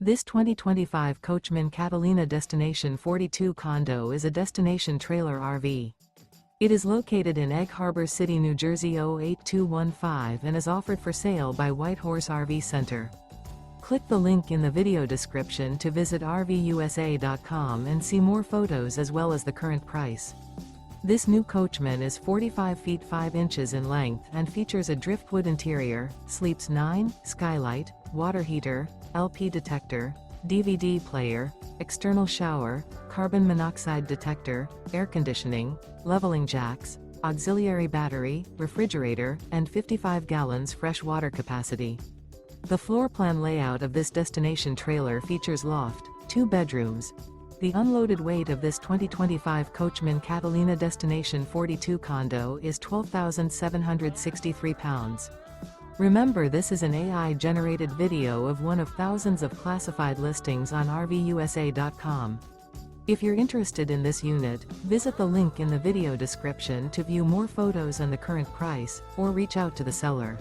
This 2025 Coachmen Catalina Destination 42 condo is a destination trailer RV. It is located in Egg Harbor City, New Jersey 08215 and is offered for sale by White Horse RV Center. Click the link in the video description to visit RVUSA.com and see more photos as well as the current price. This new Coachmen is 45 feet 5 inches in length and features a driftwood interior, sleeps 9, skylight, water heater, LP detector, DVD player, external shower, carbon monoxide detector, air conditioning, leveling jacks, auxiliary battery, refrigerator, and 55 gallons fresh water capacity. The floor plan layout of this destination trailer features loft, 2 bedrooms. The unloaded weight of this 2025 Coachmen Catalina Destination 42 condo is 12,763 pounds. Remember, this is an AI-generated video of one of thousands of classified listings on RVUSA.com. If you're interested in this unit, visit the link in the video description to view more photos and the current price, or reach out to the seller.